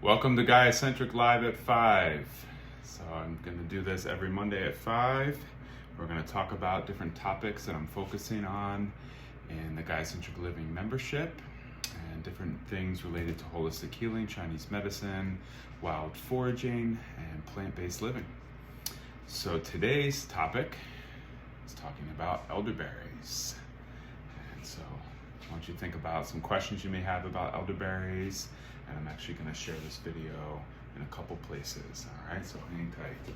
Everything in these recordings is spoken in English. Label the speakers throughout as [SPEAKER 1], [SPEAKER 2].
[SPEAKER 1] Welcome to Gaia Centric Live at 5. So I'm going to do this every Monday at 5. We're going to talk about different topics that I'm focusing on in the Gaia Centric Living membership and different things related to holistic healing, Chinese medicine, wild foraging, and plant-based living. So today's topic is talking about elderberries. And so I want you to think about some questions you may have about elderberries, and I'm actually going to share this video in a couple places. All right, so hang tight.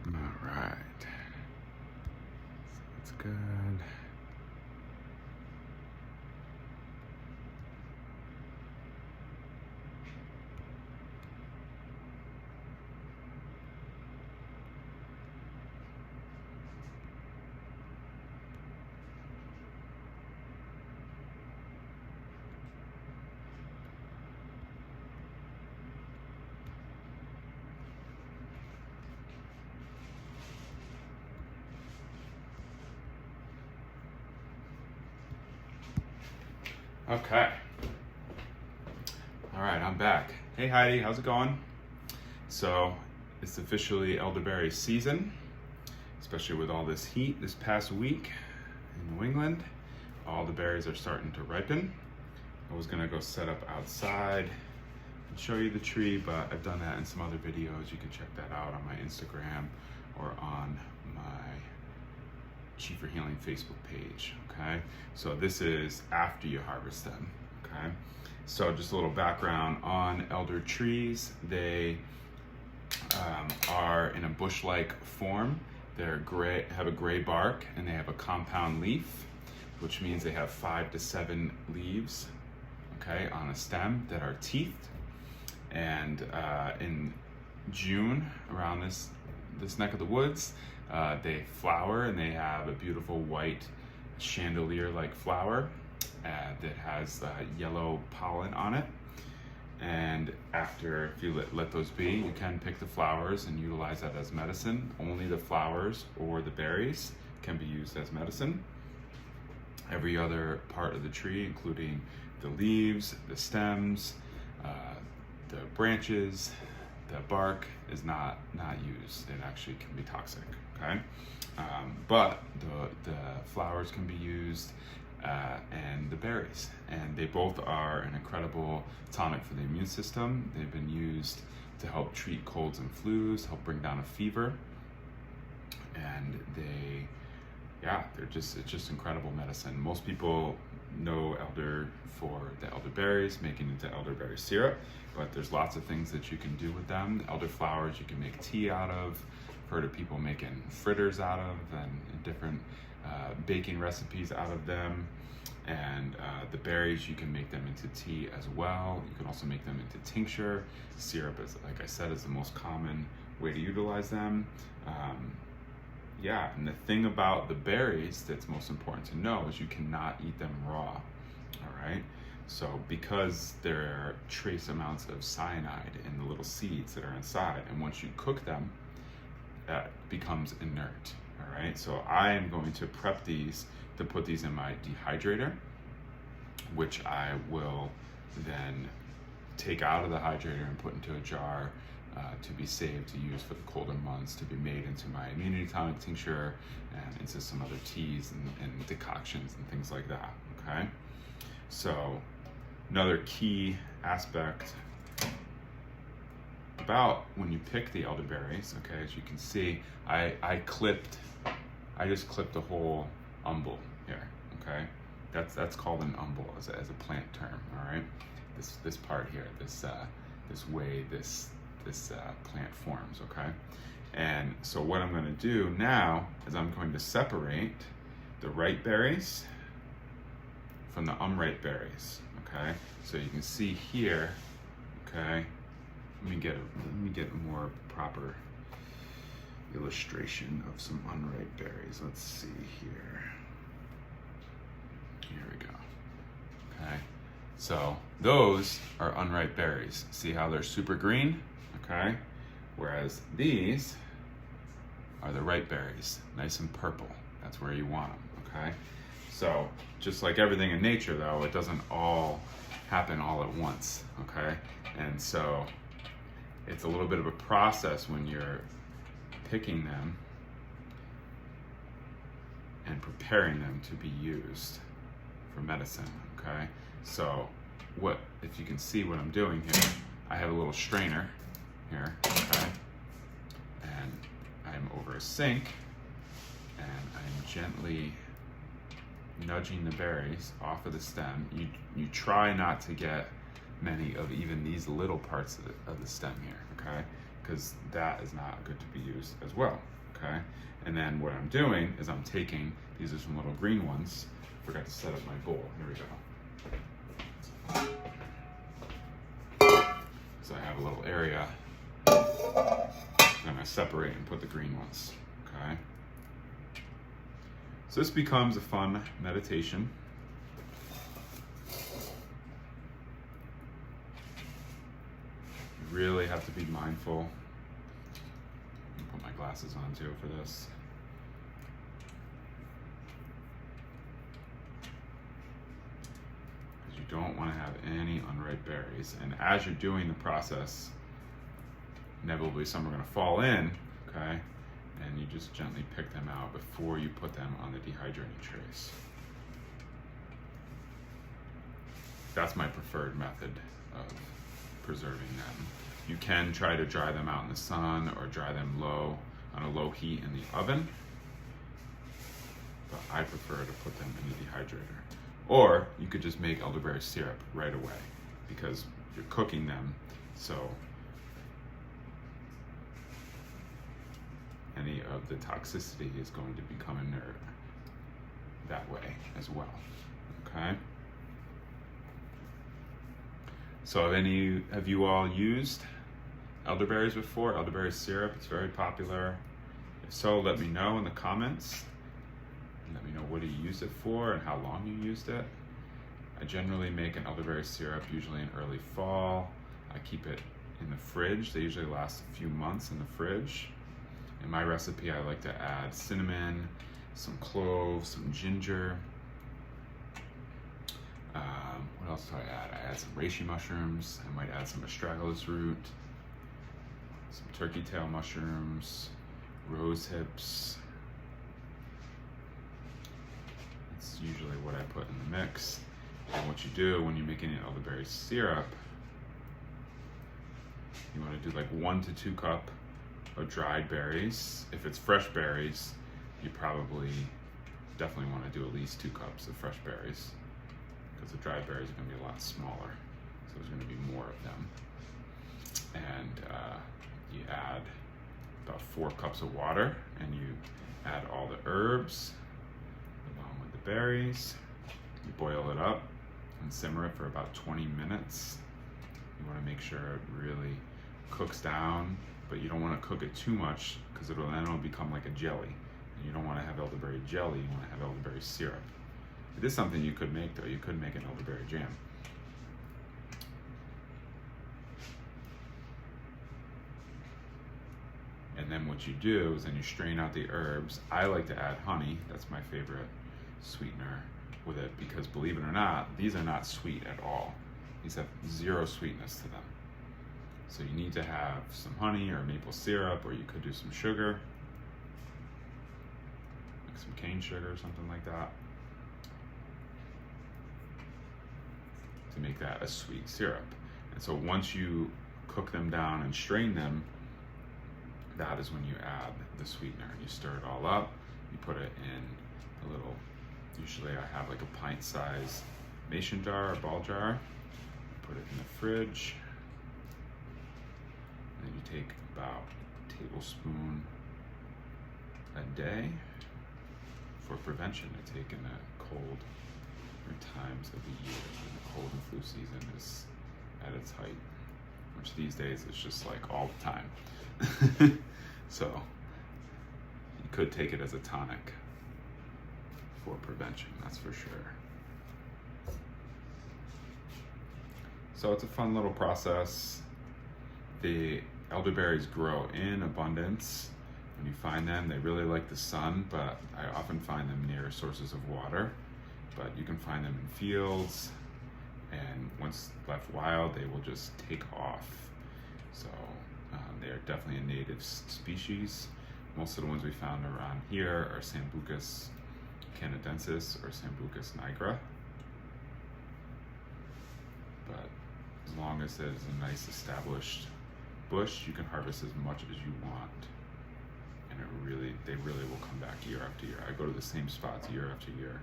[SPEAKER 1] All right, so that's good. Okay. All right, I'm back. Hey Heidi, how's it going? So it's officially elderberry season, especially with all this heat this past week in New England. All the berries are starting to ripen. I was gonna go set up outside and show you the tree, but I've done that in some other videos. You can check that out on my Instagram or on my Chi for Healing Facebook page, okay? So this is after you harvest them, okay? So just a little background on elder trees. They are in a bush-like form. They're gray, have a gray bark, and they have a compound leaf, which means they have 5 to 7 leaves, okay, on a stem that are teethed. And in June, around this neck of the woods, they flower, and they have a beautiful white chandelier-like flower that has yellow pollen on it. And after, if you let those be, you can pick the flowers and utilize that as medicine. Only the flowers or the berries can be used as medicine. Every other part of the tree, including the leaves, the stems, the branches, the bark, is not used. It actually can be toxic, okay? But the flowers can be used, and the berries. And they both are an incredible tonic for the immune system. They've been used to help treat colds and flus, help bring down a fever. And it's just incredible medicine. Most people know elder for the elderberries, making into elderberry syrup, but there's lots of things that you can do with them. Elder flowers you can make tea out of. I've heard of people making fritters out of, and different baking recipes out of them. And the berries, you can make them into tea as well. You can also make them into tincture. Syrup, is, like I said, is the most common way to utilize them. And the thing about the berries that's most important to know is you cannot eat them raw, all right? So because there are trace amounts of cyanide in the little seeds that are inside, and once you cook them, that becomes inert, all right? So I am going to prep these to put these in my dehydrator, which I will then take out of the hydrator and put into a jar to be saved to use for the colder months, to be made into my immunity tonic tincture and into some other teas and decoctions and things like that, okay? So another key aspect about when you pick the elderberries, okay, as you can see, I just clipped a whole umbel here, okay? That's called an umbel as a plant term, all right? This part here, this way this plant forms, okay? And so what I'm going to do now is I'm going to separate the ripe berries from the unripe berries, okay? So you can see here, okay, Let me get a more proper illustration of some unripe berries. Let's see here. Here we go. Okay, so those are unripe berries. See how they're super green? Okay, whereas these are the ripe berries, nice and purple. That's where you want them. Okay, so just like everything in nature, though, it doesn't all happen all at once. Okay, and so it's a little bit of a process when you're picking them and preparing them to be used for medicine. Okay, so what, if you can see what I'm doing here, I have a little strainer here, okay, and I'm over a sink and I'm gently nudging the berries off of the stem. You try not to get many of even these little parts of the stem here, okay, because that is not good to be used as well. Okay, and then what I'm doing is I'm taking, these are some little green ones. Forgot to set up my bowl. Here we go. So I have a little area. I'm gonna separate and put the green ones. Okay. So this becomes a fun meditation. You really have to be mindful. Put my glasses on too for this. Because you don't want to have any unripe berries. And as you're doing the process, inevitably some are going to fall in, okay? And you just gently pick them out before you put them on the dehydrating trays. That's my preferred method of preserving them. You can try to dry them out in the sun or dry them low on a low heat in the oven, but I prefer to put them in the dehydrator. Or you could just make elderberry syrup right away because you're cooking them, so any of the toxicity is going to become inert that way as well. Okay. So have you all used elderberries before? Elderberry syrup, it's very popular. If so, let me know in the comments. Let me know what you used it for and how long you used it. I generally make an elderberry syrup usually in early fall. I keep it in the fridge. They usually last a few months in the fridge. In my recipe, I like to add cinnamon, some cloves, some ginger. What else do I add? I add some reishi mushrooms. I might add some astragalus root, some turkey tail mushrooms, rose hips. That's usually what I put in the mix. And what you do when you're making an elderberry syrup, you want to do like 1 to 2 cups of dried berries. If it's fresh berries, you definitely want to do at least 2 cups of fresh berries, because the dried berries are going to be a lot smaller, so there's going to be more of them. And you add about 4 cups of water, and you add all the herbs along with the berries. You boil it up and simmer it for about 20 minutes. You want to make sure it really cooks down, but you don't want to cook it too much because then it'll become like a jelly. And you don't want to have elderberry jelly, you want to have elderberry syrup. It is something you could make though. You could make an elderberry jam. And then what you do is then you strain out the herbs. I like to add honey. That's my favorite sweetener with it, because believe it or not, these are not sweet at all. These have 0 sweetness to them. So you need to have some honey or maple syrup, or you could do some sugar, like some cane sugar or something like that, to make that a sweet syrup. And so once you cook them down and strain them, that is when you add the sweetener. You stir it all up, you put it in a little, usually I have like a pint-sized mason jar or ball jar, put it in the fridge, and then you take about a tablespoon a day for prevention to take in the cold times of the year when the cold and flu season is at its height. which these days is just like all the time. So you could take it as a tonic for prevention, that's for sure. So it's a fun little process. The elderberries grow in abundance. When you find them, they really like the sun, but I often find them near sources of water. But you can find them in fields, and once left wild, they will just take off. So they are definitely a native species. Most of the ones we found around here are Sambucus canadensis or Sambucus nigra. But as long as there's a nice established bush, you can harvest as much as you want. And they really will come back year after year. I go to the same spots year after year.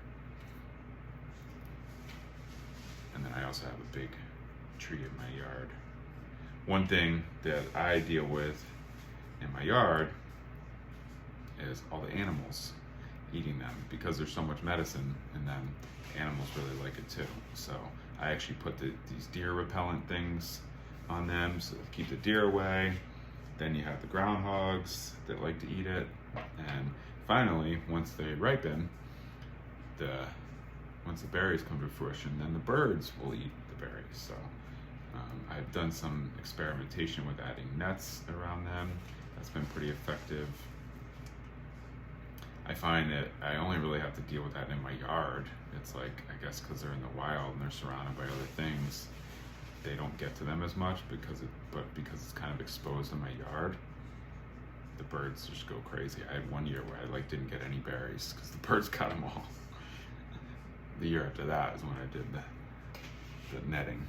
[SPEAKER 1] And then I also have a big tree in my yard. One thing that I deal with in my yard is all the animals eating them. Because there's so much medicine in them, animals really like it too. So I actually put these deer repellent things on them so to keep the deer away. Then you have the groundhogs that like to eat it. And finally, once they ripen, once the berries come to fruition, then the birds will eat the berries. So I've done some experimentation with adding nets around them. That's been pretty effective. I find that I only really have to deal with that in my yard. It's like, I guess because they're in the wild and they're surrounded by other things, they don't get to them as much because it's kind of exposed in my yard, the birds just go crazy. I had one year where I didn't get any berries because the birds got them all. The year after that is when I did the netting.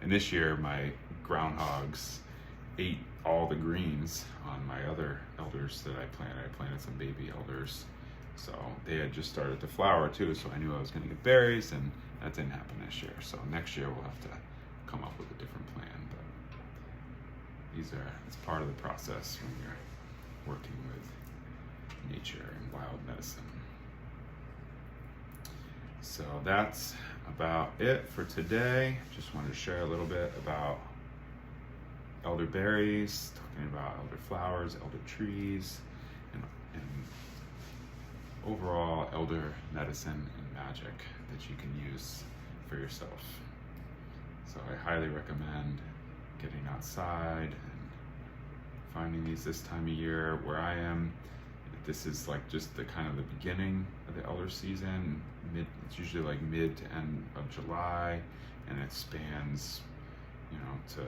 [SPEAKER 1] And this year my groundhogs ate all the greens on my other elders that I planted. I planted some baby elders. So they had just started to flower too, so I knew I was gonna get berries, and that didn't happen this year. So next year we'll have to come up with a different plan, but it's part of the process when you're working with nature and wild medicine. So that's about it for today. Just wanted to share a little bit about elderberries, talking about elder flowers, elder trees, and overall elder medicine and magic that you can use for yourself. So I highly recommend getting outside and finding these this time of year. Where I am, this is like just the kind of the beginning of the elder season. It's usually like mid to end of July, and it spans, to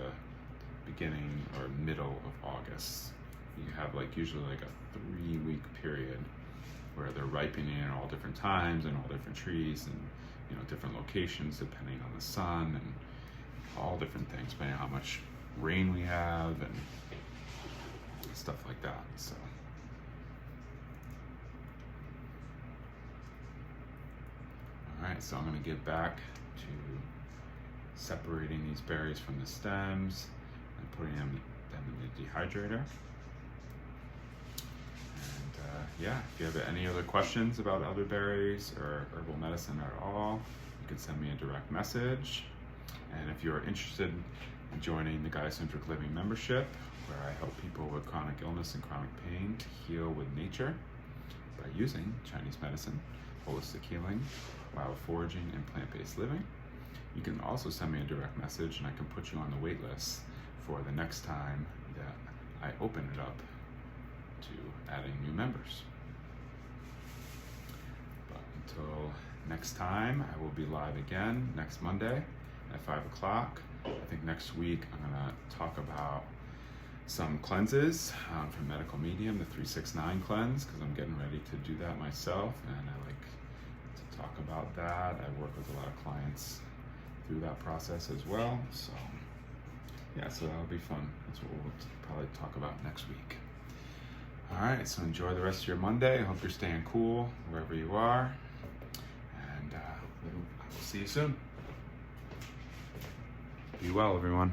[SPEAKER 1] beginning or middle of August. You have usually a 3-week period where they're ripening at all different times and all different trees and different locations depending on the sun and all different things, depending on how much rain we have and stuff like that. So all right, so I'm going to get back to separating these berries from the stems and putting them in the dehydrator. Yeah, if you have any other questions about elderberries or herbal medicine at all, you can send me a direct message. And if you're interested in joining the Gaia Centric Living membership, where I help people with chronic illness and chronic pain to heal with nature by using Chinese medicine, holistic healing, wild foraging, and plant-based living, you can also send me a direct message and I can put you on the wait list for the next time that I open it up to adding new members. But until next time, I will be live again next Monday at 5 o'clock. I think next week I'm gonna talk about some cleanses from Medical Medium, the 369 cleanse, because I'm getting ready to do that myself, and I like to talk about that. I work with a lot of clients through that process as well. So yeah, so that'll be fun. That's what we'll probably talk about next week. All right, so enjoy the rest of your Monday. I hope you're staying cool wherever you are, and I will see you soon. Be well, everyone.